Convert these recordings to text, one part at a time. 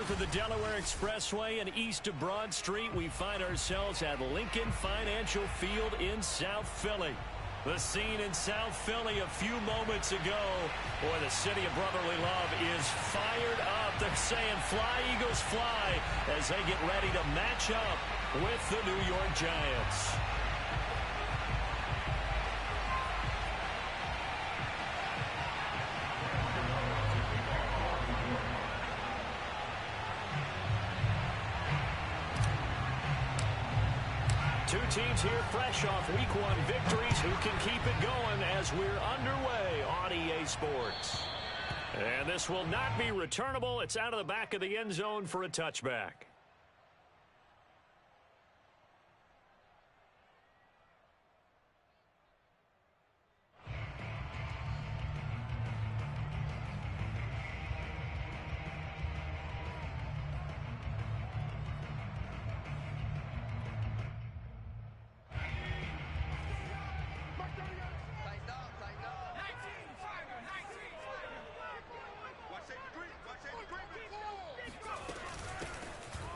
north of the Delaware Expressway and east of Broad Street, we find ourselves at Lincoln Financial Field in South Philly. The scene in South Philly a few moments ago. Boy, the city of brotherly love is fired up. They're saying, fly, Eagles, fly, as they get ready to match up with the New York Giants. Two teams here fresh off Week 1 victories who can keep it going as we're underway on EA Sports. And this will not be returnable. It's out of the back of the end zone for a touchback.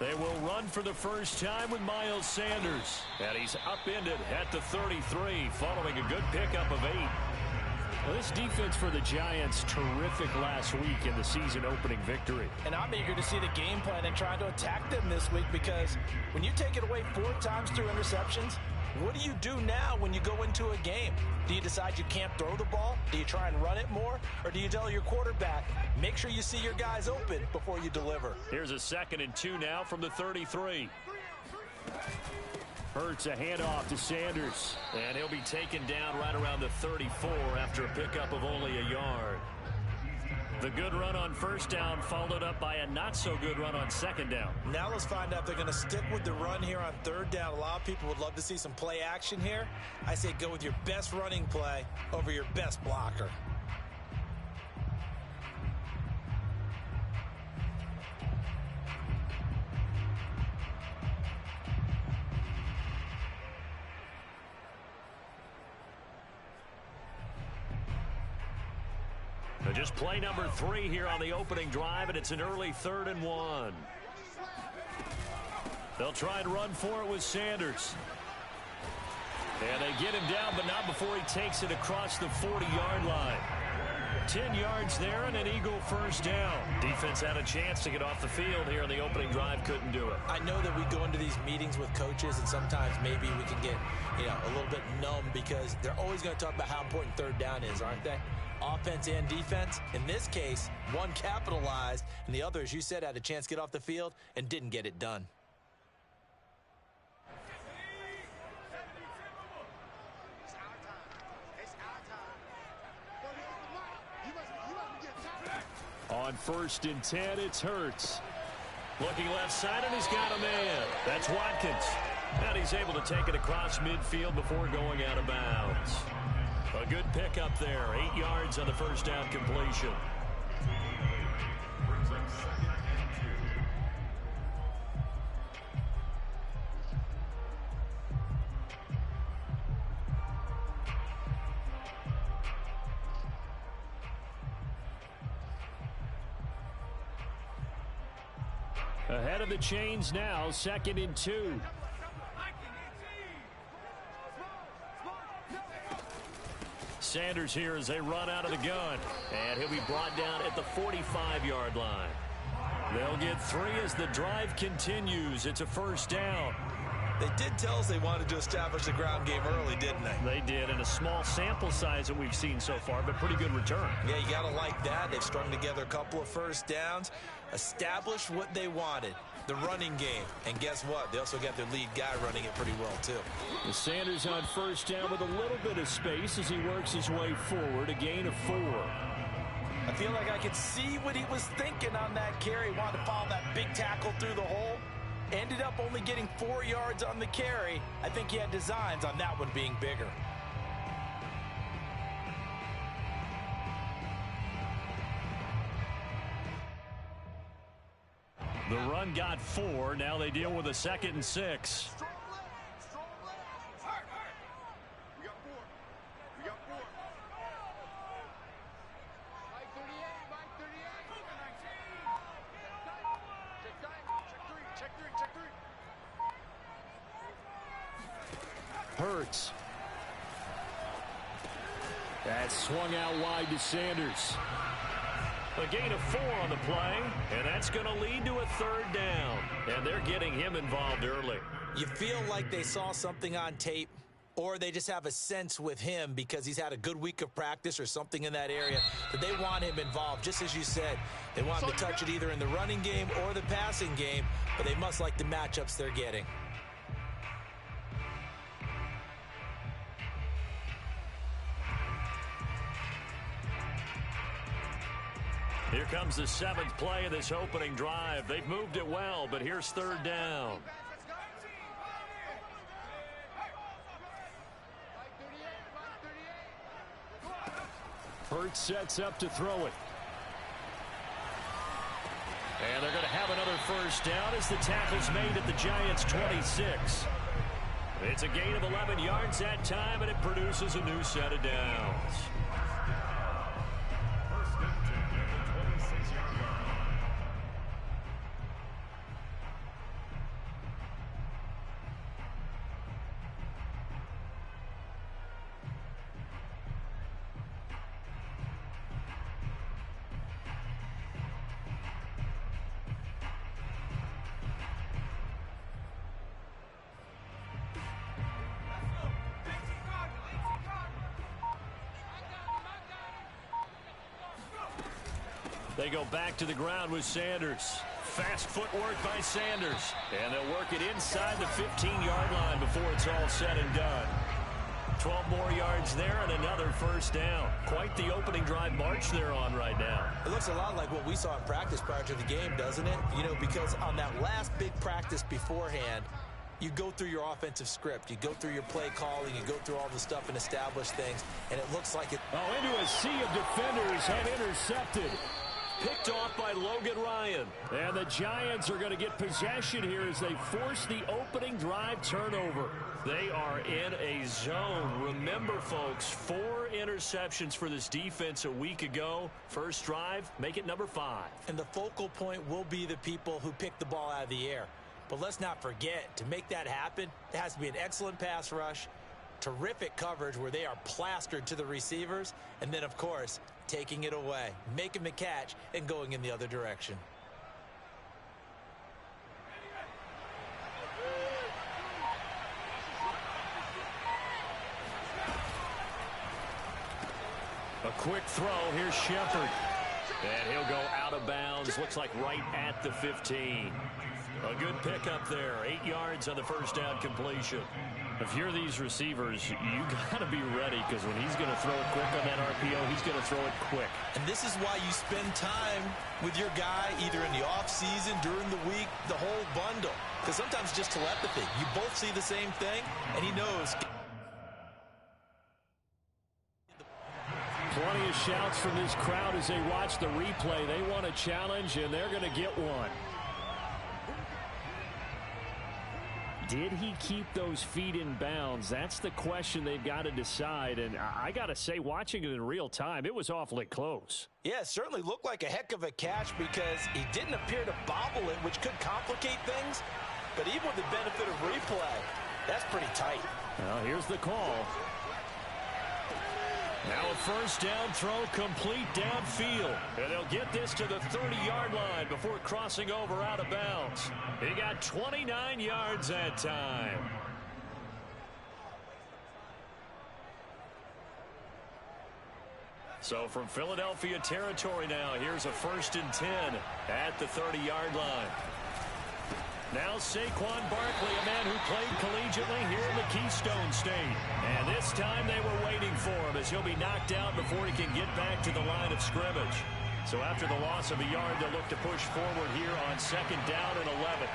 They will run for the first time with Miles Sanders. And he's upended at the 33 following a good pickup of 8. Well, this defense for the Giants, terrific last week in the season-opening victory. And I'm eager to see the game plan and try to attack them this week, because when you take it away 4 times through interceptions, what do you do now when you go into a game? Do you decide you can't throw the ball? Do you try and run it more? Or do you tell your quarterback, make sure you see your guys open before you deliver? Here's a 2nd and 2 now from the 33. Hurts a handoff to Sanders. And he'll be taken down right around the 34 after a pickup of only a yard. The good run on first down followed up by a not-so-good run on second down. Now let's find out if they're going to stick with the run here on third down. A lot of people would love to see some play action here. I say go with your best running play over your best blocker. Just play number 3 here on the opening drive, and it's an early 3rd and 1. They'll try and run for it with Sanders. And they get him down, but not before he takes it across the 40-yard line. 10 yards there and an Eagle first down. Defense had a chance to get off the field here on the opening drive, couldn't do it. I know that we go into these meetings with coaches, and sometimes maybe we can get a little bit numb, because they're always going to talk about how important third down is, aren't they? Offense and defense. In this case, one capitalized, and the other, as you said, had a chance to get off the field and didn't get it done. On 1st and 10, it's Hurts. Looking left side, and he's got a man. That's Watkins. And he's able to take it across midfield before going out of bounds. A good pickup there. 8 yards on the first down completion. Ahead of the chains now, 2nd and 2. Sanders here as they run out of the gun. And he'll be brought down at the 45-yard line. They'll get 3 as the drive continues. It's a first down. They did tell us they wanted to establish the ground game early, didn't they? They did, and a small sample size that we've seen so far, but pretty good return. Yeah, you got to like that. They've strung together a couple of first downs, established what they wanted, the running game. And guess what? They also got their lead guy running it pretty well, too. The Sanders on first down with a little bit of space as he works his way forward, a gain of 4. I feel like I could see what he was thinking on that carry. Wanted to follow that big tackle through the hole. Ended up only getting 4 yards on the carry. I think he had designs on that one being bigger. The run got 4. Now they deal with a 2nd and 6. Hurts. That's swung out wide to Sanders. A gain of 4 on the play, and that's going to lead to a 3rd down. And they're getting him involved early. You feel like they saw something on tape, or they just have a sense with him because he's had a good week of practice or something in that area that they want him involved. Just as you said, they want him to touch it either in the running game or the passing game, but they must like the matchups they're getting. Here comes the 7th play of this opening drive. They've moved it well, but here's 3rd down. Hurts sets up to throw it. And they're going to have another 1st down as the tackle's made at the Giants' 26. It's a gain of 11 yards that time, and it produces a new set of downs. They go back to the ground with Sanders. Fast footwork by Sanders. And they'll work it inside the 15-yard line before it's all said and done. 12 more yards there and another 1st down. Quite the opening drive march they're on right now. It looks a lot like what we saw in practice prior to the game, doesn't it? You know, because on that last big practice beforehand, you go through your offensive script. You go through your play calling. You go through all the stuff and establish things. And it looks like it. Oh, into a sea of defenders and intercepted. Picked off by Logan Ryan. And the Giants are going to get possession here as they force the opening drive turnover. They are in a zone. Remember, folks, 4 interceptions for this defense a week ago. First drive, make it number 5. And the focal point will be the people who pick the ball out of the air. But let's not forget, to make that happen, there has to be an excellent pass rush, terrific coverage where they are plastered to the receivers, and then, of course, taking it away, making the catch, and going in the other direction. A quick throw. Here's Shepard. And he'll go out of bounds. Looks like right at the 15. A good pickup there. 8 yards on the 1st down completion. If you're these receivers, you got to be ready because when he's going to throw it quick on that RPO, he's going to throw it quick. And this is why you spend time with your guy either in the offseason, during the week, the whole bundle. Because sometimes just telepathy. You both see the same thing, and he knows. Plenty of shouts from this crowd as they watch the replay. They want a challenge, and they're going to get one. Did he keep those feet in bounds? That's the question they've got to decide. And I got to say, watching it in real time, it was awfully close. Yeah, it certainly looked like a heck of a catch because he didn't appear to bobble it, which could complicate things. But even with the benefit of replay, that's pretty tight. Well, here's the call. Now a 1st down throw complete downfield. And they'll get this to the 30-yard line before crossing over out of bounds. He got 29 yards that time. So from Philadelphia territory now, here's a 1st and 10 at the 30-yard line. Now Saquon Barkley, a man who played collegiately here in the Keystone State. And this time they were waiting for him as he'll be knocked out before he can get back to the line of scrimmage. So after the loss of a yard, they'll look to push forward here on 2nd down and 11.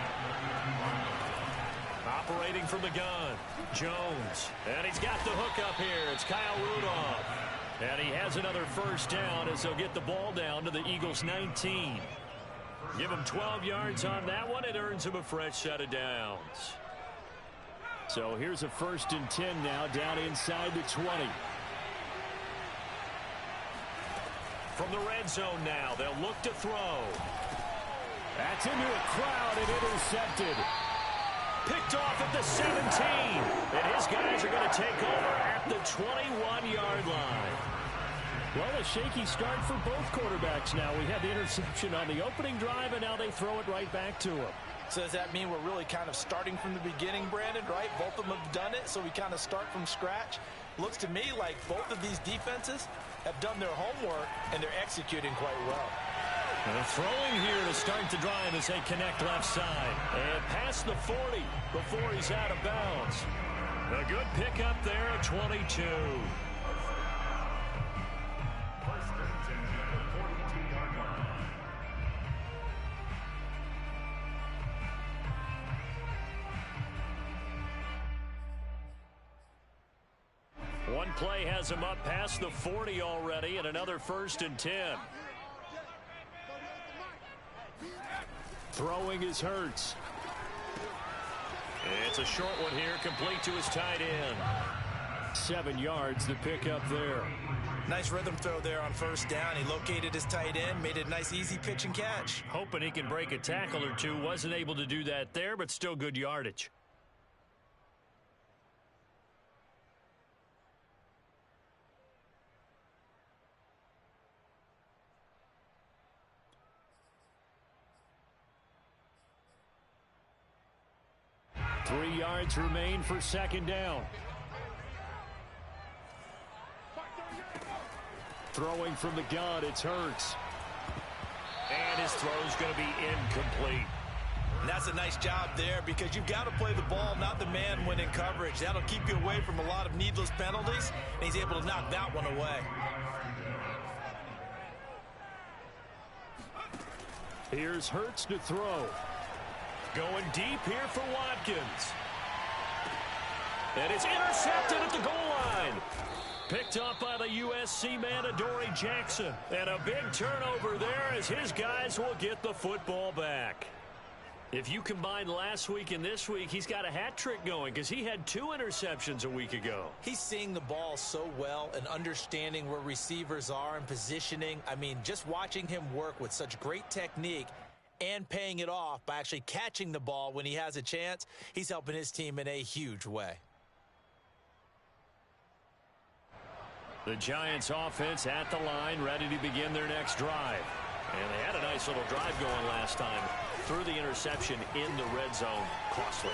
Operating from the gun, Jones. And he's got the hook up here. It's Kyle Rudolph. And he has another 1st down as they'll get the ball down to the Eagles' 19. Give him 12 yards on that one. It earns him a fresh set of downs. So here's a 1st and 10 now down inside the 20. From the red zone now, they'll look to throw. That's into a crowd and intercepted. Picked off at the 17. And his guys are going to take over at the 21-yard line. Well, a shaky start for both quarterbacks now. We had the interception on the opening drive, and now they throw it right back to him. So does that mean we're really kind of starting from the beginning, Brandon, right? Both of them have done it, so we kind of start from scratch. Looks to me like both of these defenses have done their homework, and they're executing quite well. Throwing here to start the drive as they connect left side. And past the 40 before he's out of bounds. A good pickup there at 22. One play has him up past the 40 already, and another 1st and 10. Throwing is Hurts. It's a short one here, complete to his tight end. 7 yards to pick up there. Nice rhythm throw there on 1st down. He located his tight end, made it a nice easy pitch and catch. Hoping he can break a tackle or two. Wasn't able to do that there, but still good yardage. Three yards remain for 2nd down. Throwing from the gun, it's Hurts. And his throw's going to be incomplete. And that's a nice job there because you've got to play the ball, not the man when in coverage. That'll keep you away from a lot of needless penalties, and he's able to knock that one away. Here's Hurts to throw. Going deep here for Watkins. And it's intercepted at the goal line. Picked up by the USC man, Adoree Jackson. And a big turnover there as his guys will get the football back. If you combine last week and this week, he's got a hat trick going because he had 2 interceptions a week ago. He's seeing the ball so well and understanding where receivers are and positioning. I mean, just watching him work with such great technique and paying it off by actually catching the ball when he has a chance, he's helping his team in a huge way. The Giants offense at the line, ready to begin their next drive. And they had a nice little drive going last time. Threw the interception in the red zone. Costly.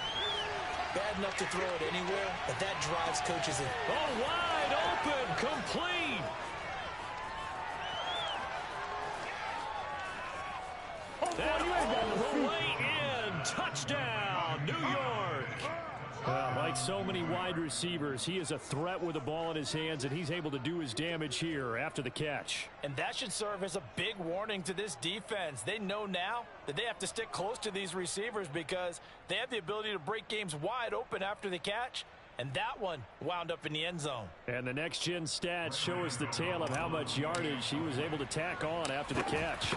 Bad enough to throw it anywhere, but that drives coaches in. Oh, wide open, complete. That all the way in. Touchdown, New York. Like so many wide receivers, he is a threat with the ball in his hands, and he's able to do his damage here after the catch. And that should serve as a big warning to this defense. They know now that they have to stick close to these receivers because they have the ability to break games wide open after the catch. And that one wound up in the end zone. And the next-gen stats show us the tale of how much yardage he was able to tack on after the catch.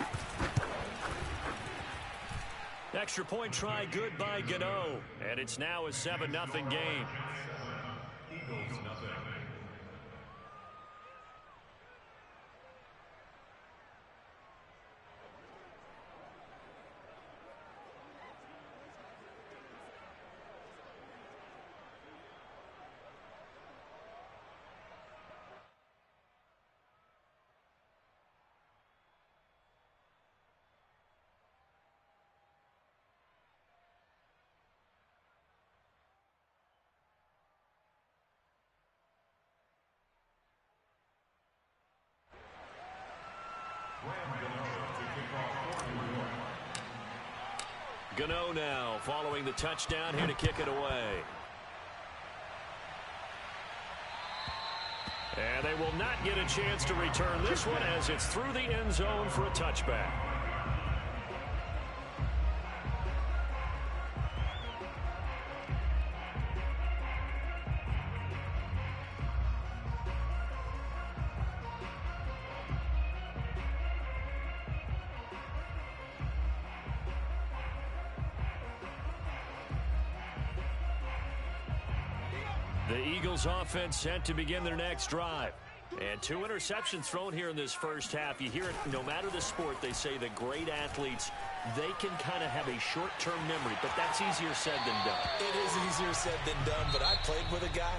Extra point try good by Gano. And it's now a 7-0 game. Eagles nothing. Gano now following the touchdown here to kick it away. And they will not get a chance to return this one as it's through the end zone for a touchback. The Eagles offense set to begin their next drive. And 2 interceptions thrown here in this first half. You hear it no matter the sport. They say the great athletes, they can kind of have a short-term memory, but that's easier said than done. It is easier said than done, but I played with a guy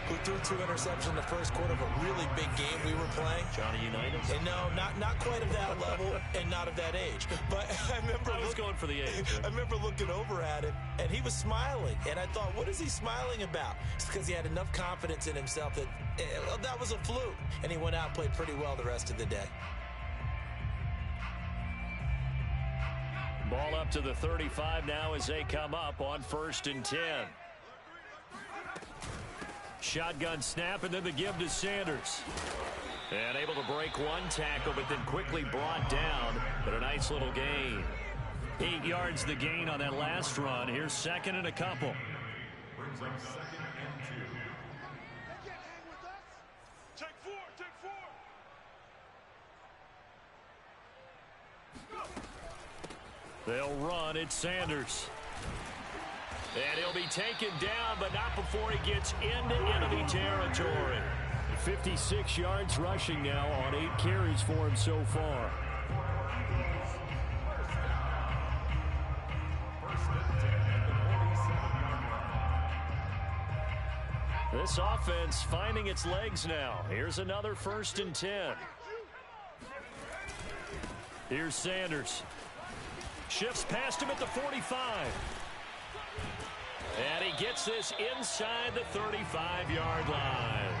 who threw 2 interceptions in the first quarter of a really big game we were playing. Johnny Unitas? And no, not quite of that level and not of that age. But I was going for the age. I remember looking over at him, and he was smiling. And I thought, what is he smiling about? It's because he had enough confidence in himself that that was a fluke. And he went out and played pretty well the rest of the day. Ball up to the 35 now as they come up on 1st and 10. Shotgun snap, and then the give to Sanders. And able to break 1 tackle, but then quickly brought down. But a nice little gain. 8 yards the gain on that last run. Here's 2nd and a couple. Brings up 2nd and 2. Take 4, take 4. They'll run. It's Sanders. And he'll be taken down, but not before he gets into enemy territory. 56 yards rushing now on 8 carries for him so far. This offense finding its legs now. Here's another 1st and 10. Here's Sanders. Shifts past him at the 45. And he gets this inside the 35-yard line.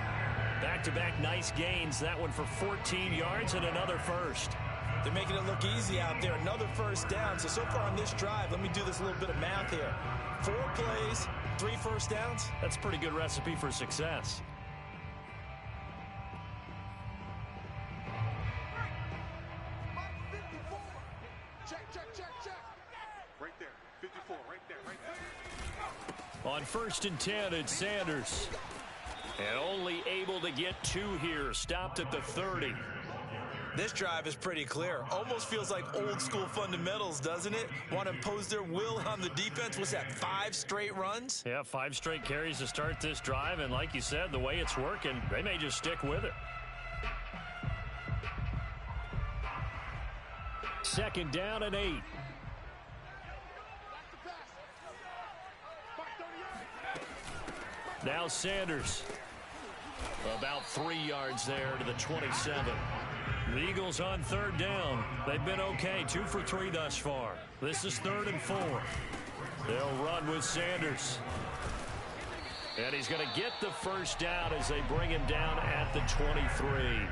Back-to-back nice gains. That one for 14 yards and another first. They're making it look easy out there. Another first down. So far on this drive, let me do this little bit of math here. 4 plays, 3 first downs. That's a pretty good recipe for success. Right there. 54, right there, right there. On 1st and 10, it's Sanders. And only able to get 2 here. Stopped at the 30. This drive is pretty clear. Almost feels like old school fundamentals, doesn't it? Want to impose their will on the defense. What's that, 5 straight runs? Yeah, 5 straight carries to start this drive. And like you said, the way it's working, they may just stick with it. 2nd down and 8. Now Sanders. About 3 yards there to the 27. The Eagles on 3rd down. They've been okay. 2 for 3 thus far. This is 3rd and 4. They'll run with Sanders. And he's going to get the first down as they bring him down at the 23.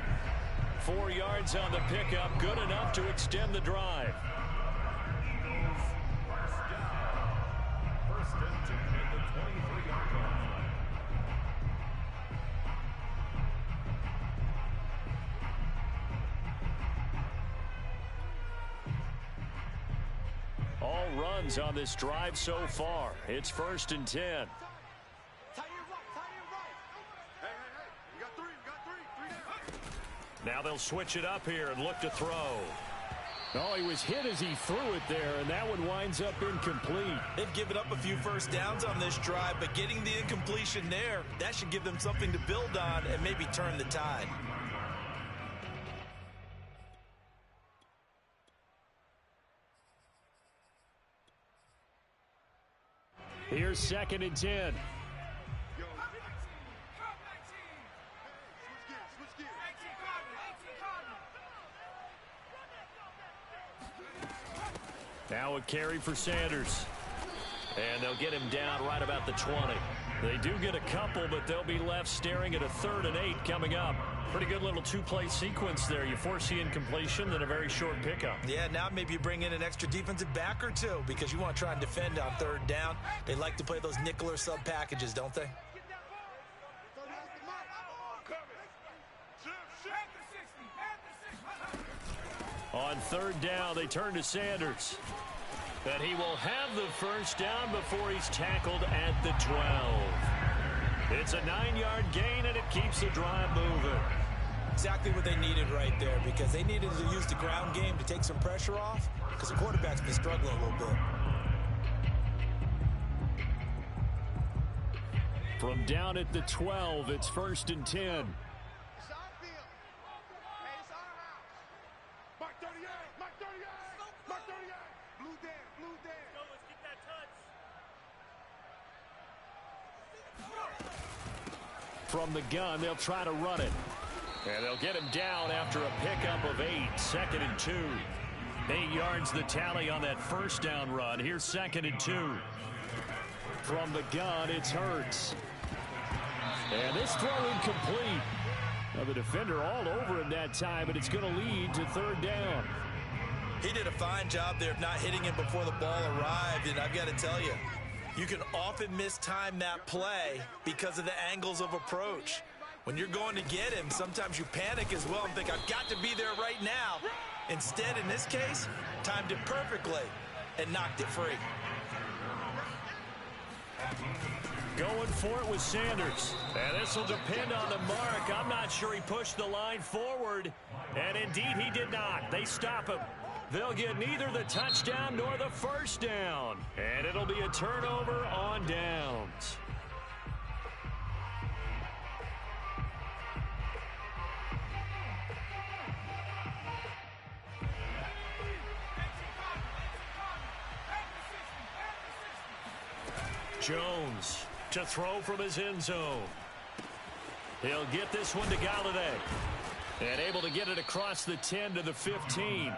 4 yards on the pickup. Good enough to extend the drive. All runs on this drive so far. It's 1st and 10. Tie it right. Hey. You got 3, Three down. Now they'll switch it up here and look to throw. Oh, he was hit as he threw it there, and that one winds up incomplete. They've given up a few first downs on this drive, but getting the incompletion there, that should give them something to build on and maybe turn the tide. Here's 2nd and 10. Switch gears. Now a carry for Sanders. And they'll get him down right about the 20. They do get a couple, but they'll be left staring at a 3rd and 8 coming up. Pretty good little 2-play sequence there. You force the incompletion, then a very short pickup. Yeah, now maybe you bring in an extra defensive back or 2 because you want to try and defend on 3rd down. They like to play those nickel or sub packages, don't they? On 3rd down, they turn to Sanders. And he will have the first down before he's tackled at the 12. It's a 9-yard gain, and it keeps the drive moving. Exactly what they needed right there because they needed to use the ground game to take some pressure off because the quarterback's been struggling a little bit. From down at the 12, it's 1st and 10. from the gun. They'll try to run it. And they'll get him down after a pickup of 8. 2nd and 2. 8 yards the tally on that first down run. Here's 2nd and 2. From the gun, it's Hurts. And this throw incomplete. Now the defender all over him that time, but it's going to lead to 3rd down. He did a fine job there of not hitting him before the ball arrived, and I've got to tell you, you can often mistime that play because of the angles of approach. When you're going to get him, sometimes you panic as well and think, I've got to be there right now. Instead, in this case, timed it perfectly and knocked it free. Going for it with Sanders. And this will depend on the mark. I'm not sure he pushed the line forward. And indeed, he did not. They stop him. They'll get neither the touchdown nor the first down. And it'll be a turnover on downs. Jones to throw from his end zone. He'll get this one to Galladay. And able to get it across the 10 to the 15.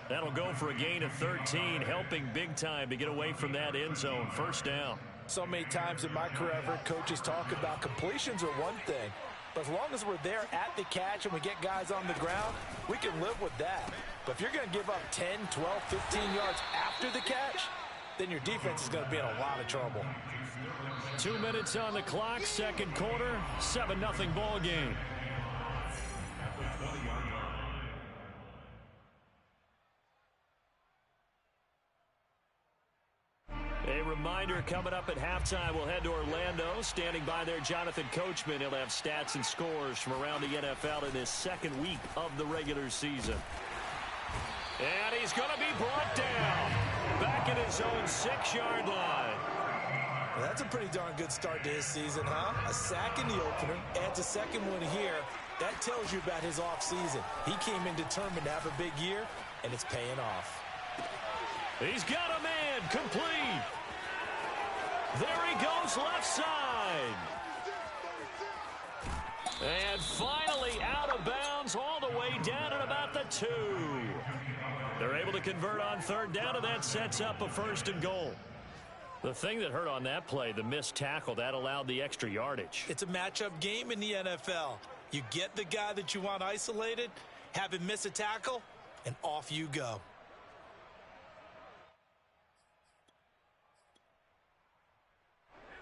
That'll go for a gain of 13, helping big time to get away from that end zone. First down. So many times in my career, I've heard coaches talk about completions are one thing. But as long as we're there at the catch and we get guys on the ground, we can live with that. But if you're going to give up 10, 12, 15 yards after the catch, then your defense is going to be in a lot of trouble. 2 minutes on the clock, 2nd quarter, 7-0 ball game. A reminder, coming up at halftime, we'll head to Orlando. Standing by there, Jonathan Coachman. He'll have stats and scores from around the NFL in his 2nd week of the regular season. And he's going to be brought down. Back at his own 6-yard line. Well, that's a pretty darn good start to his season, huh? A sack in the opener, adds a 2nd one here. That tells you about his offseason. He came in determined to have a big year, and it's paying off. He's got a man, complete. There he goes, left side. And finally out of bounds all the way down at about the 2. They're able to convert on 3rd down, and that sets up a 1st and goal. The thing that hurt on that play, the missed tackle, that allowed the extra yardage. It's a matchup game in the NFL. You get the guy that you want isolated, have him miss a tackle, and off you go.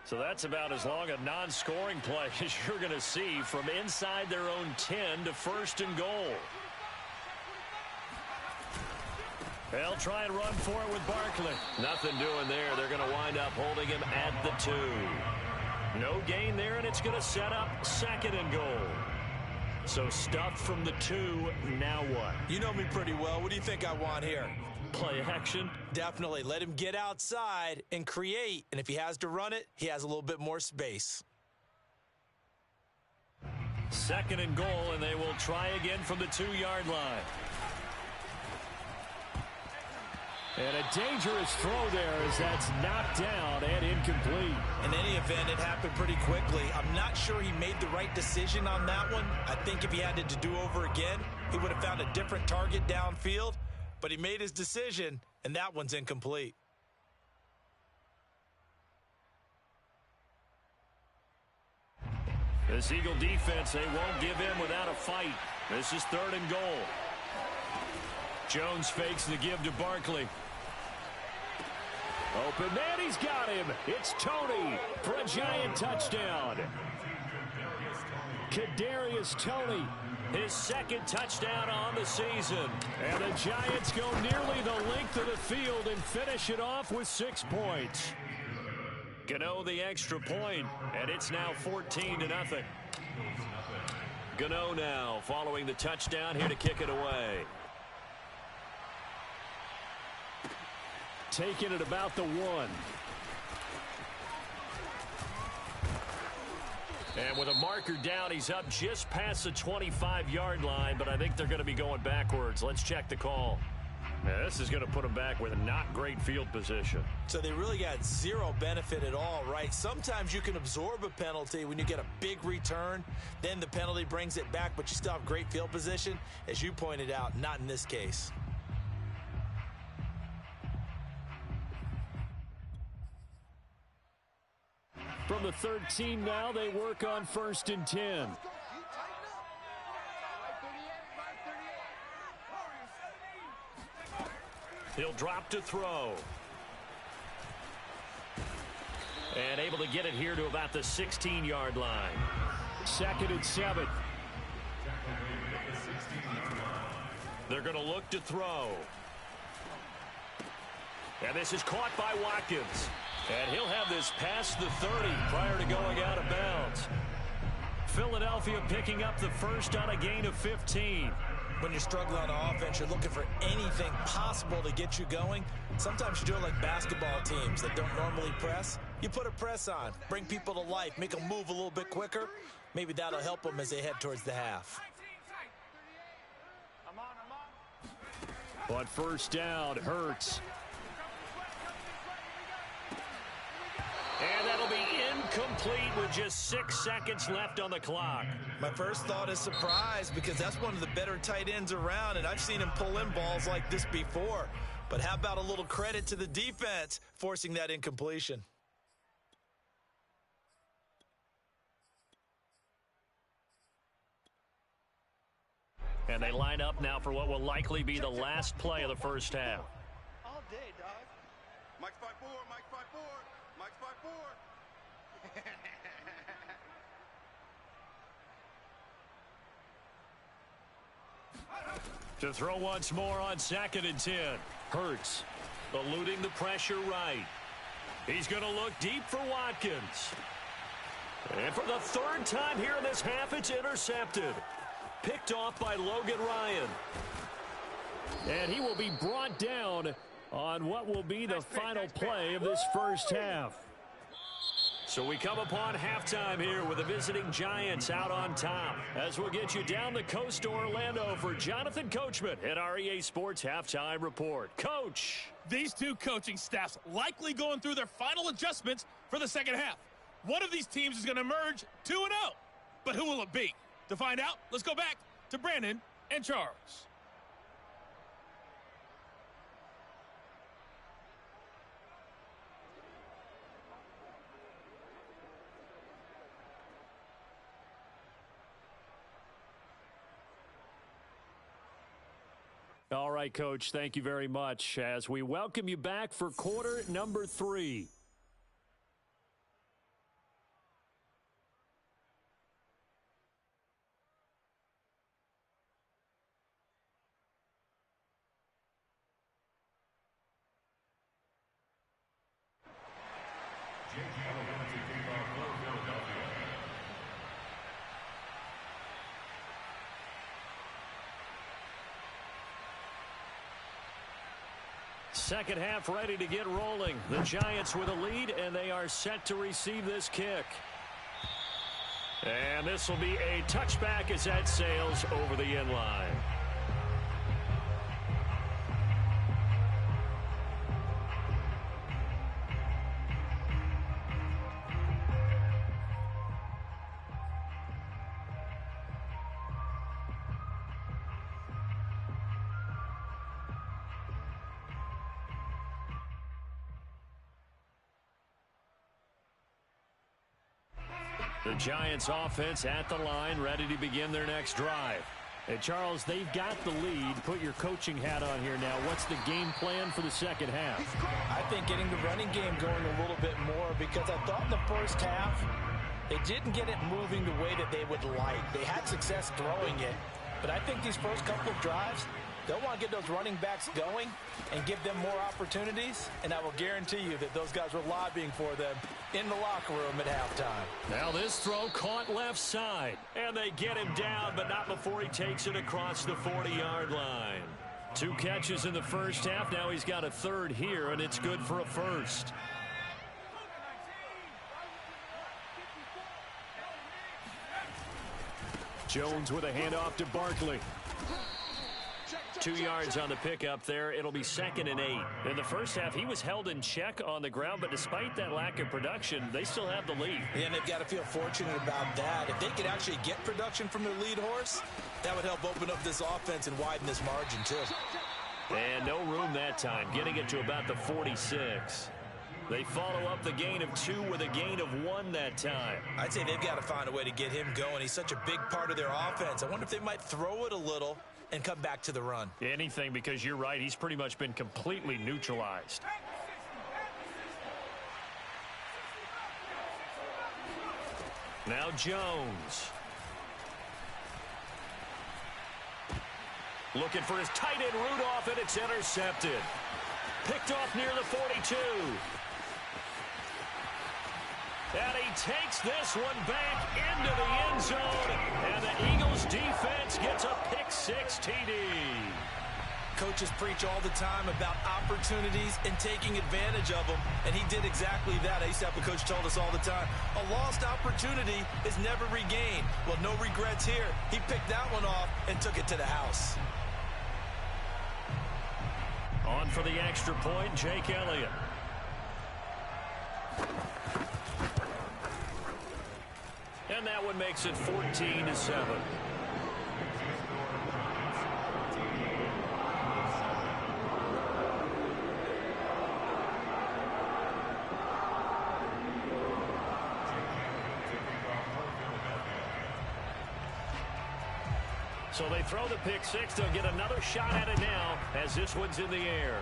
So that's about as long a non-scoring play as you're going to see from inside their own 10 to 1st and goal. They'll try and run for it with Barkley. Nothing doing there. They're going to wind up holding him at the 2. No gain there, and it's going to set up 2nd and goal. So stuffed from the 2, now what? You know me pretty well. What do you think I want here? Play action? Definitely. Let him get outside and create. And if he has to run it, he has a little bit more space. 2nd and goal, and they will try again from the 2-yard line. And a dangerous throw there as that's knocked down and incomplete. In any event, it happened pretty quickly. I'm not sure he made the right decision on that one. I think if he had it to do over again, he would have found a different target downfield. But he made his decision, and that one's incomplete. This Eagle defense, they won't give in without a fight. This is 3rd and goal. Jones fakes the give to Barkley. Open man, he's got him. It's Toney for a giant touchdown. Kadarius Toney, his 2nd touchdown on the season. And the Giants go nearly the length of the field and finish it off with 6 points. Gano the extra point, and it's now 14-0. Gano now following the touchdown here to kick it away. Taking it about the 1. And with a marker down, he's up just past the 25-yard line, but I think they're going to be going backwards. Let's check the call. Now, this is going to put them back with a not great field position. So they really got zero benefit at all, right? Sometimes you can absorb a penalty when you get a big return. Then the penalty brings it back, but you still have great field position. As you pointed out, not in this case. From the 13 now, they work on 1st and 10. He'll drop to throw. And able to get it here to about the 16-yard line. 2nd and 7. They're going to look to throw. And this is caught by Watkins. And he'll have this past the 30 prior to going out of bounds. Philadelphia picking up the first on a gain of 15. When you're struggling on offense, you're looking for anything possible to get you going. Sometimes you do it like basketball teams that don't normally press. You put a press on, bring people to life, make them move a little bit quicker. Maybe that'll help them as they head towards the half. On 1st down, Hurts. And that'll be incomplete with just 6 seconds left on the clock. My first thought is surprise because that's one of the better tight ends around, and I've seen him pull in balls like this before. But how about a little credit to the defense forcing that incompletion? And they line up now for what will likely be the last play of the first half. All day, dog. Mike's 5'4", Mike's 5'4", Mike's 5'4". To throw once more on 2nd and 10. Hurts eluding the pressure right. He's going to look deep for Watkins. And for the 3rd time here in this half, it's intercepted. Picked off by Logan Ryan. And he will be brought down on what will be the final play of this first half. So we come upon halftime here with the visiting Giants out on top. As we'll get you down the coast to Orlando for Jonathan Coachman at our EA Sports Halftime Report. Coach. These two coaching staffs likely going through their final adjustments for the second half. One of these teams is going to emerge 2-0. But who will it be? To find out, let's go back to Brandon and Charles. All right, Coach, thank you very much as we welcome you back for quarter number 3. Second half ready to get rolling. The Giants with a lead, and they are set to receive this kick. And this will be a touchback as that sails over the end line. The Giants offense at the line, ready to begin their next drive. Hey, Charles, they've got the lead. Put your coaching hat on here now. What's the game plan for the second half? I think getting the running game going a little bit more because I thought in the first half they didn't get it moving the way that they would like. They had success throwing it, but I think these first couple of drives, they'll want to get those running backs going and give them more opportunities, and I will guarantee you that those guys were lobbying for them in the locker room at halftime. Now this throw caught left side, and they get him down, but not before he takes it across the 40-yard line. 2 catches in the first half. Now he's got a third here, and it's good for a first. Jones with a handoff to Barkley. 2 yards on the pickup there. It'll be 2nd and 8. In the first half, he was held in check on the ground, but despite that lack of production, they still have the lead. Yeah, and they've got to feel fortunate about that. If they could actually get production from their lead horse, that would help open up this offense and widen this margin, too. And no room that time, getting it to about the 46. They follow up the gain of 2 with a gain of 1 that time. I'd say they've got to find a way to get him going. He's such a big part of their offense. I wonder if they might throw it a little and come back to the run. Anything, because you're right, he's pretty much been completely neutralized. Now Jones. Looking for his tight end Rudolph, and it's intercepted. Picked off near the 42. And he takes this one back into the end zone. And the Eagles defense gets a pick-6 TD. Coaches preach all the time about opportunities and taking advantage of them, and he did exactly that. I used to have a coach told us all the time, a lost opportunity is never regained. Well, no regrets here. He picked that one off and took it to the house. On for the extra point, Jake Elliott. And that one makes it 14-7. So they throw the pick-6. They'll get another shot at it now as this one's in the air.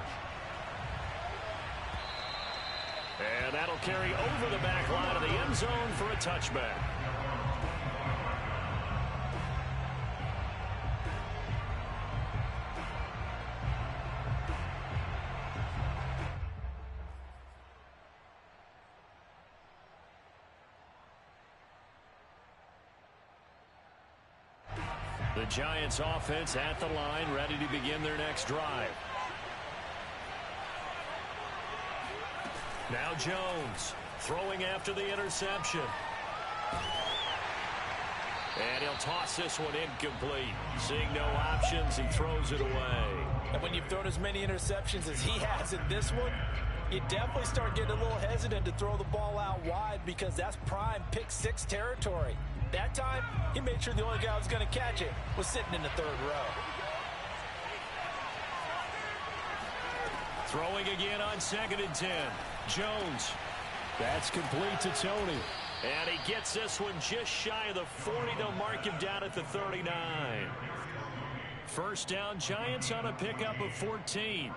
And that'll carry over the back line of the end zone for a touchback. The Giants offense at the line, ready to begin their next drive. Now Jones throwing after the interception. And he'll toss this one incomplete. Seeing no options, he throws it away. And when you've thrown as many interceptions as he has in this one, you definitely start getting a little hesitant to throw the ball out wide because that's prime pick-6 territory. That time, he made sure the only guy who was going to catch it was sitting in the 3rd row. Throwing again on 2nd and 10. Jones. That's complete to Tony. And he gets this one just shy of the 40. They'll mark him down at the 39. First down, Giants on a pickup of 14.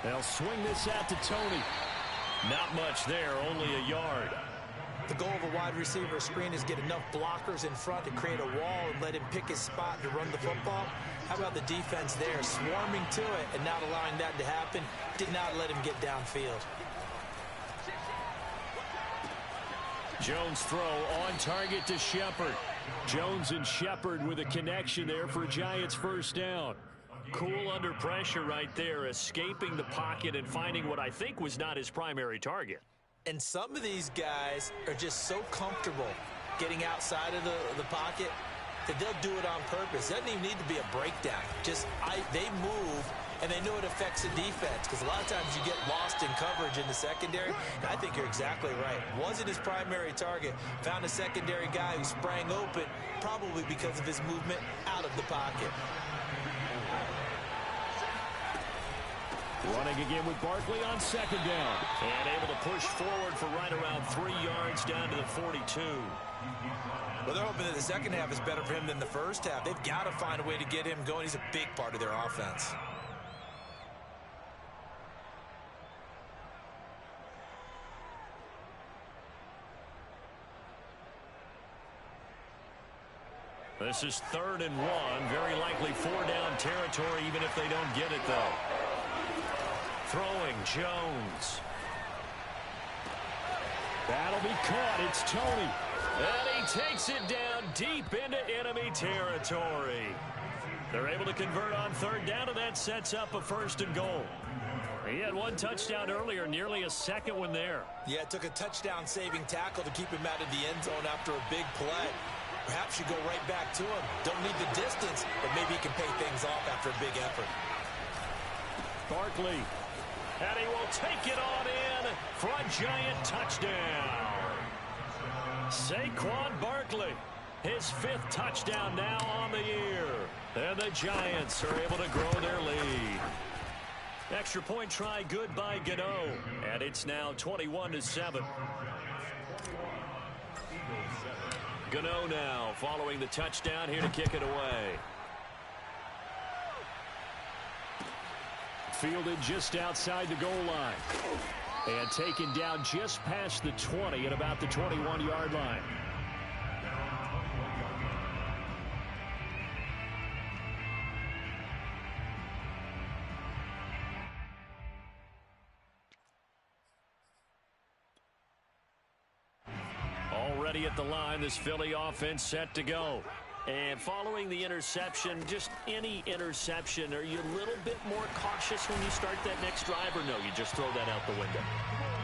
They'll swing this out to Tony. Not much there, only a yard. The goal of a wide receiver screen is get enough blockers in front to create a wall and let him pick his spot to run the football. How about the defense there, swarming to it and not allowing that to happen? Did not let him get downfield. Jones throw on target to Shepard. Jones and Shepard with a connection there for Giants first down. Cool under pressure right there, escaping the pocket and finding what I think was not his primary target. And some of these guys are just so comfortable getting outside of the pocket that they'll do it on purpose. It doesn't even need to be a breakdown. They move, and they know it affects the defense because a lot of times you get lost in coverage in the secondary. And I think you're exactly right. Wasn't his primary target. Found a secondary guy who sprang open, probably because of his movement out of the pocket. Running again with Barkley on 2nd down. And able to push forward for right around 3 yards down to the 42. Well, they're hoping that the second half is better for him than the first half. They've got to find a way to get him going. He's a big part of their offense. This is 3rd and 1. Very likely 4-down territory, even if they don't get it, though. Throwing, Jones. That'll be caught. It's Tony. And he takes it down deep into enemy territory. They're able to convert on 3rd down, and that sets up a 1st and goal. He had one touchdown earlier, nearly a second one there. Yeah, it took a touchdown-saving tackle to keep him out of the end zone after a big play. Perhaps you go right back to him. Don't need the distance, but maybe he can pay things off after a big effort. Barkley. And he will take it on in for a Giant touchdown. Saquon Barkley, his 5th touchdown now on the year. And the Giants are able to grow their lead. Extra point try good by Gano. And it's now 21-7. Gano now following the touchdown here to kick it away. Fielded just outside the goal line. And taken down just past the 20 at about the 21-yard line. Already at the line, this Philly offense set to go. And following the interception, just any interception, are you a little bit more cautious when you start that next drive, or no, you just throw that out the window?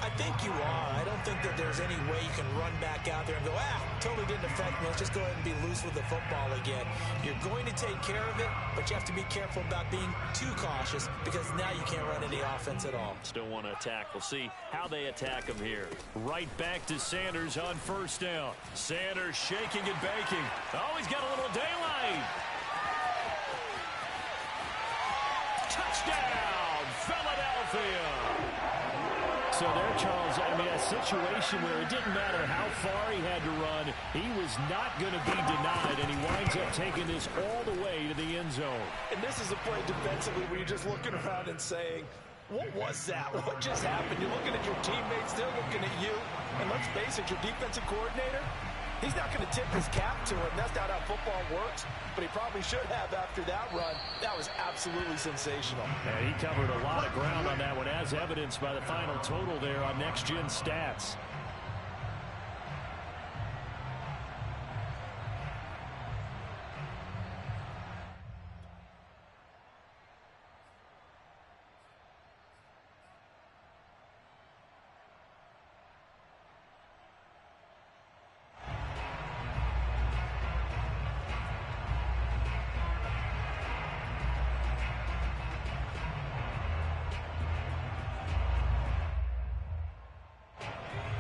I think you are. I don't think that there's any way you can run back out there and go, totally didn't affect me. Let's just go ahead and be loose with the football again. You're going to take care of it, but you have to be careful about being too cautious because now you can't run any offense at all. Still want to attack. We'll see how they attack him here. Right back to Sanders on first down. Sanders shaking and baking. Oh, he's got a little daylight. Touchdown, Philadelphia. So there, Charles, I mean, a situation where it didn't matter how far he had to run, he was not going to be denied, and he winds up taking this all the way to the end zone. And this is a play defensively where you're just looking around and saying, what was that? What just happened? You're looking at your teammates, they're looking at you, and let's face it, your defensive coordinator, he's not going to tip his cap to him. That's not how football works, but he probably should have after that run. That was absolutely sensational. And he covered a lot of ground on that one, as evidenced by the final total there on Next Gen Stats.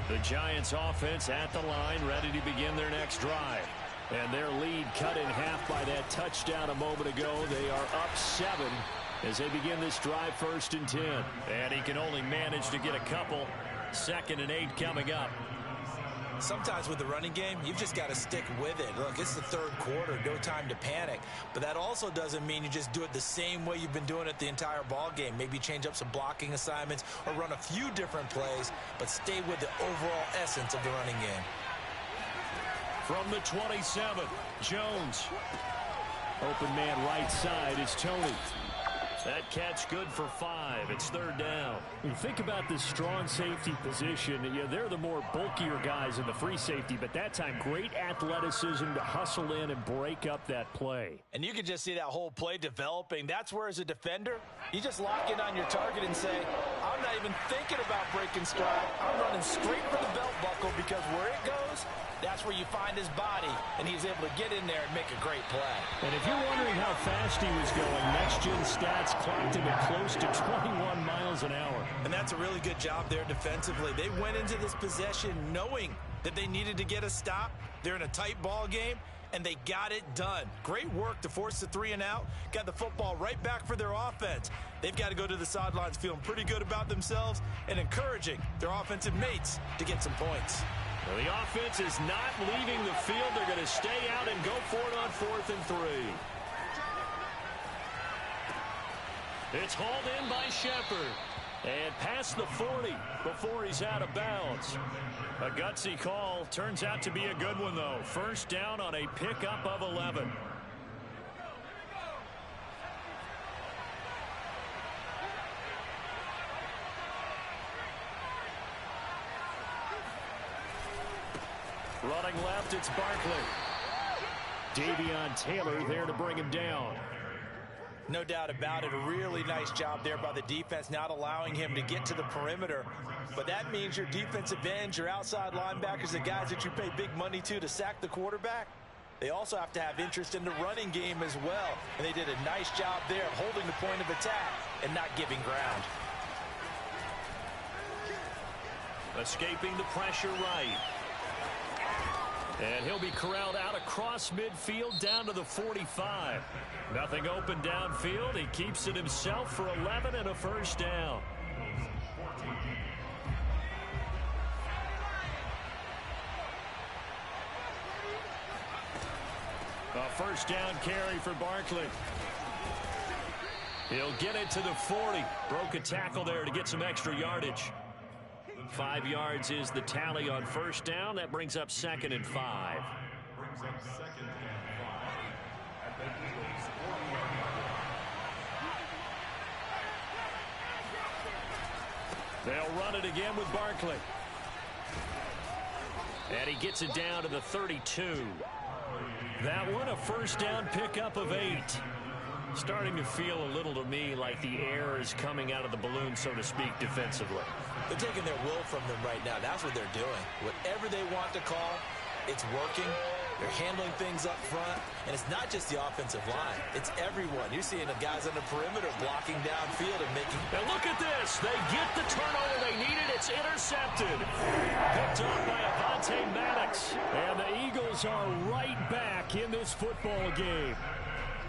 The Giants offense at the line, ready to begin their next drive. And their lead cut in half by that touchdown a moment ago. They are up 7 as they begin this drive, 1st and 10. And he can only manage to get a couple. 2nd and 8 coming up. Sometimes with the running game, you've just got to stick with it. Look, it's the 3rd quarter, no time to panic. But that also doesn't mean you just do it the same way you've been doing it the entire ball game. Maybe change up some blocking assignments or run a few different plays, but stay with the overall essence of the running game. From the 27, Jones. Open man right side is Tony. That catch good for 5. It's 3rd down. When you think about this strong safety position, they're the more bulkier guys in the free safety, but that time great athleticism to hustle in and break up that play. And you can just see that whole play developing. That's where, as a defender, you just lock in on your target and say, I'm not even thinking about breaking stride. I'm running straight for the belt buckle because where it goes, that's where you find his body, and he's able to get in there and make a great play. And if you're wondering how fast he was going, Next Gen Stats clocked him at close to 21 miles an hour. And that's a really good job there defensively. They went into this possession knowing that they needed to get a stop. They're in a tight ball game, and they got it done. Great work to force the 3 and out. Got the football right back for their offense. They've got to go to the sidelines feeling pretty good about themselves and encouraging their offensive mates to get some points. Well, the offense is not leaving the field. They're going to stay out and go for it on 4th and 3. It's hauled in by Shepard. And past the 40 before he's out of bounds. A gutsy call. Turns out to be a good one, though. 1st down on a pickup of 11. Running left, it's Barkley. Davion Taylor there to bring him down. No doubt about it. A really nice job there by the defense, not allowing him to get to the perimeter. But that means your defensive ends, your outside linebackers, the guys that you pay big money to sack the quarterback, they also have to have interest in the running game as well. And they did a nice job there of holding the point of attack and not giving ground. Escaping the pressure right. And he'll be corralled out across midfield down to the 45. Nothing open downfield. He keeps it himself for 11 and a first down. A first down carry for Barkley. He'll get it to the 40. Broke a tackle there to get some extra yardage. 5 yards is the tally on first down. That brings up 2nd and 5. They'll run it again with Barkley. And he gets it down to the 32. That one a first down pickup of 8. Starting to feel a little to me like the air is coming out of the balloon, so to speak, defensively. They're taking their will from them right now. That's what they're doing. Whatever they want to call, it's working. They're handling things up front. And it's not just the offensive line. It's everyone. You're seeing the guys on the perimeter blocking downfield and making... And look at this. They get the turnover they needed. It's intercepted. Picked up by Avonte Maddox. And the Eagles are right back in this football game.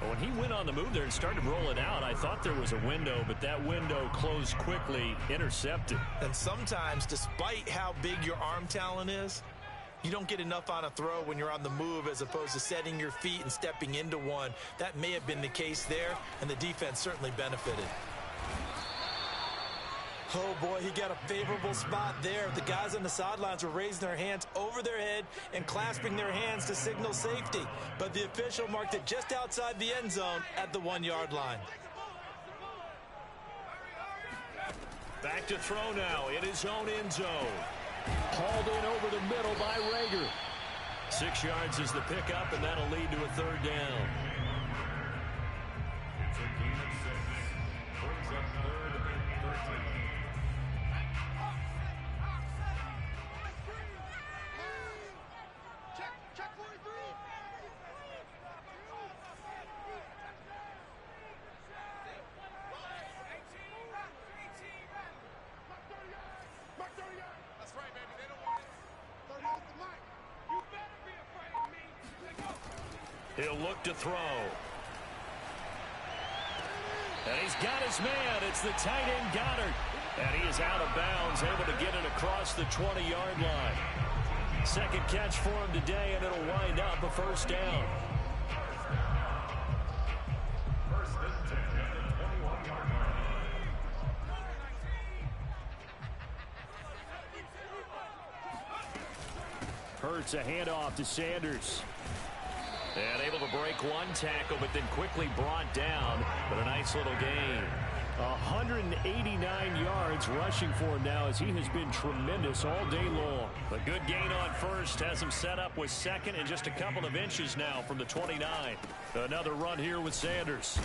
When he went on the move there and started to roll it out, I thought there was a window, but that window closed quickly, intercepted. And sometimes, despite how big your arm talent is, you don't get enough on a throw when you're on the move as opposed to setting your feet and stepping into one. That may have been the case there, and the defense certainly benefited. Oh, boy, he got a favorable spot there. The guys on the sidelines were raising their hands over their head and clasping their hands to signal safety. But the official marked it just outside the end zone at the 1-yard line. Back to throw now in his own end zone. Hauled in over the middle by Rager. 6 yards is the pickup, and that'll lead to a 3rd down. It's a gain of 6. Brings up 3rd and 13. He'll look to throw. And he's got his man. It's the tight end Goddard. And he is out of bounds, able to get it across the 20-yard line. Second catch for him today, and it'll wind up a first down. First and 10 at the 21-yard line. Hurts a handoff to Sanders. And able to break one tackle, but then quickly brought down. But a nice little gain. 189 yards rushing for him now as he has been tremendous all day long. A good gain on first has him set up with 2nd and just a couple of inches now from the 29. Another run here with Sanders.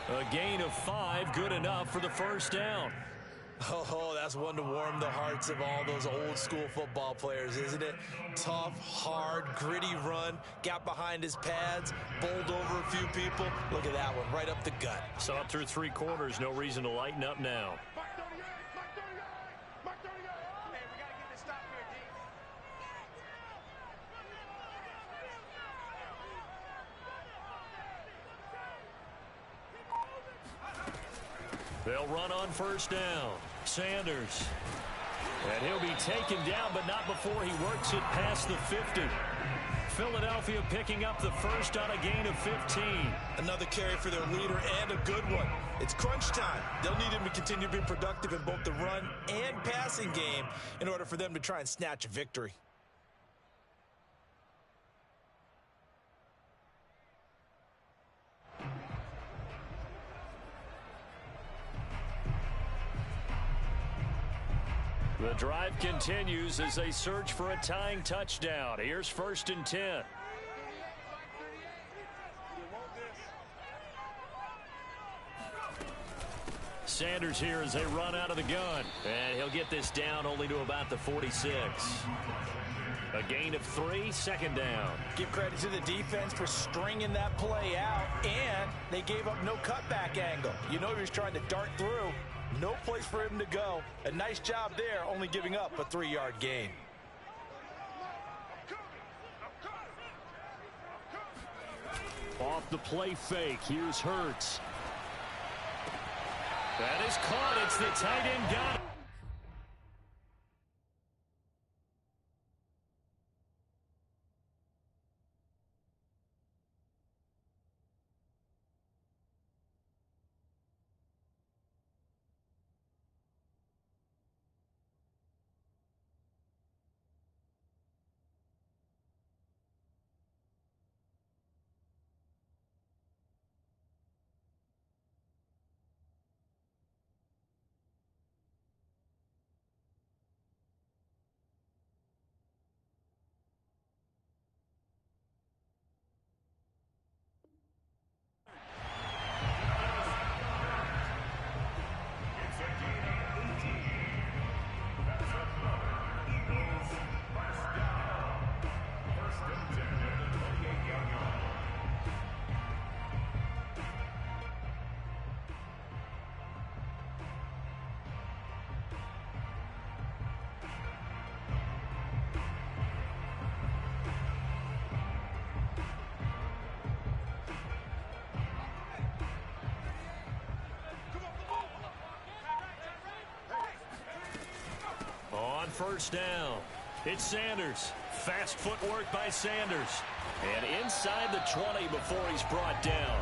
A gain of 5, good enough for the first down. Oh, that's one to warm the hearts of all those old school football players, isn't it? Tough, hard, gritty run, got behind his pads, bowled over a few people. Look at that one, right up the gut. Saw it through 3 quarters, no reason to lighten up now. They'll run on first down. Sanders. And he'll be taken down, but not before he works it past the 50. Philadelphia picking up the first on a gain of 15. Another carry for their leader and a good one. It's crunch time. They'll need him to continue to be productive in both the run and passing game in order for them to try and snatch a victory. The drive continues as they search for a tying touchdown. Here's 1st and 10. Sanders here as they run out of the gun. And he'll get this down only to about the 46. A gain of 3, second down. Give credit to the defense for stringing that play out, and they gave up no cutback angle. You know he was trying to dart through. No place for him to go. A nice job there, only giving up a 3-yard gain. Off the play fake, here's Hurts. That is caught. It's the tight end got it. First down. It's Sanders. Fast footwork by Sanders. And inside the 20 before he's brought down.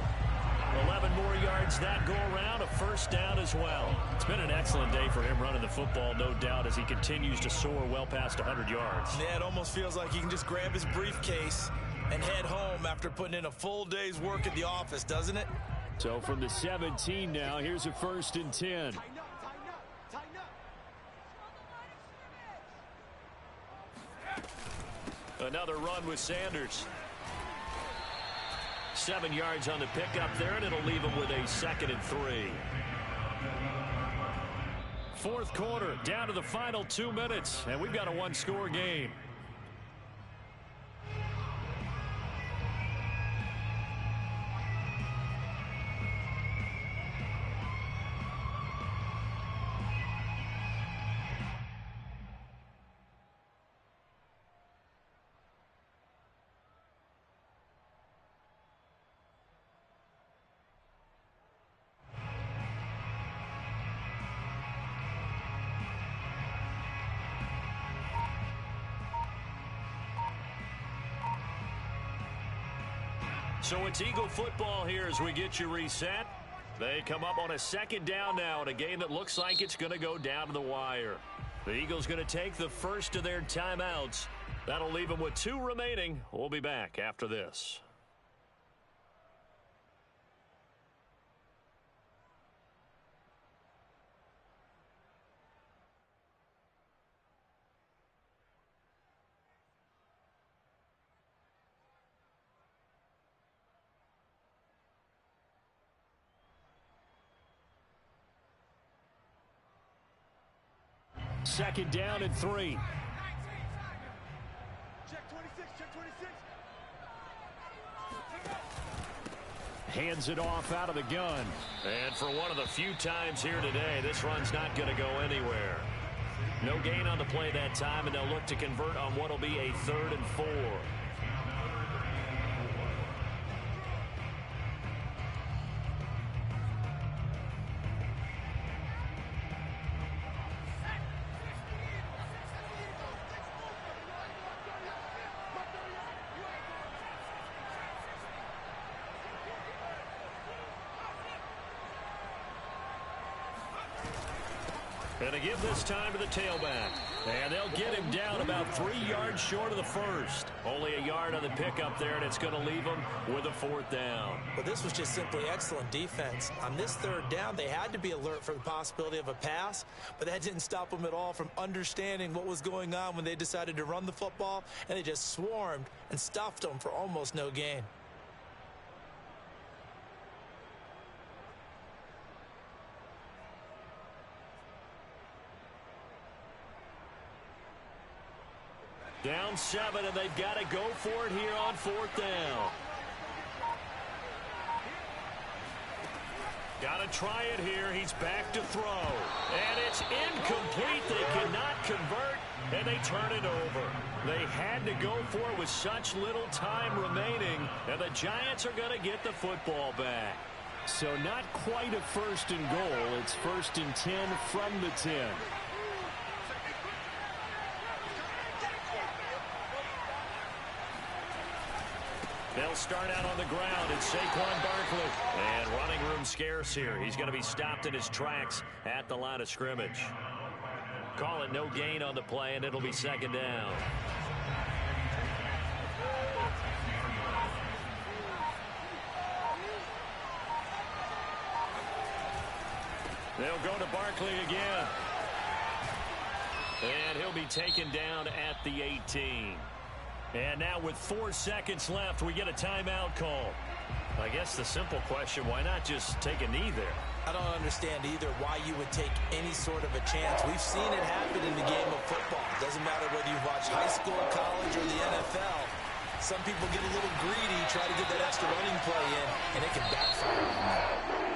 11 more yards that go around. A first down as well. It's been an excellent day for him running the football, no doubt, as he continues to soar well past 100 yards. Yeah, it almost feels like he can just grab his briefcase and head home after putting in a full day's work at the office, doesn't it? So from the 17 now, here's a 1st and 10. Another run with Sanders. 7 yards on the pickup there, and it'll leave him with a 2nd and 3. Fourth quarter, down to the final 2 minutes, and we've got a one-score game. So it's Eagle football here as we get you reset. They come up on a 2nd down now in a game that looks like it's going to go down to the wire. The Eagles going to take the first of their timeouts. That'll leave them with 2 remaining. We'll be back after this. Second down and 3. Check 26, check 26. Hands it off out of the gun. And for one of the few times here today, this run's not going to go anywhere. No gain on the play that time, and they'll look to convert on what will be a 3rd and 4. And to give this time to the tailback. And they'll get him down about 3 yards short of the first. Only a yard on the pickup there, and it's going to leave him with a 4th down. But this was just simply excellent defense. On this 3rd down, they had to be alert for the possibility of a pass, but that didn't stop them at all from understanding what was going on when they decided to run the football, and they just swarmed and stuffed them for almost no gain. Down 7, and they've got to go for it here on 4th down. Got to try it here. He's back to throw. And it's incomplete. They cannot convert, and they turn it over. They had to go for it with such little time remaining, and the Giants are going to get the football back. So not quite a 1st and goal. It's 1st and 10 from the 10. They'll start out on the ground. It's Saquon Barkley. And running room scarce here. He's going to be stopped in his tracks at the line of scrimmage. Call it no gain on the play, and it'll be 2nd down. They'll go to Barkley again. And he'll be taken down at the 18. And now with 4 seconds left, we get a timeout call. I guess the simple question, why not just take a knee there? I don't understand either why you would take any sort of a chance. We've seen it happen in the game of football. Doesn't matter whether you watch high school, college, or the NFL. Some people get a little greedy, try to get that extra running play in, and it can backfire.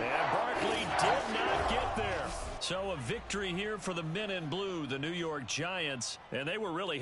And Barkley did not get there. So a victory here for the men in blue, the New York Giants, and they were really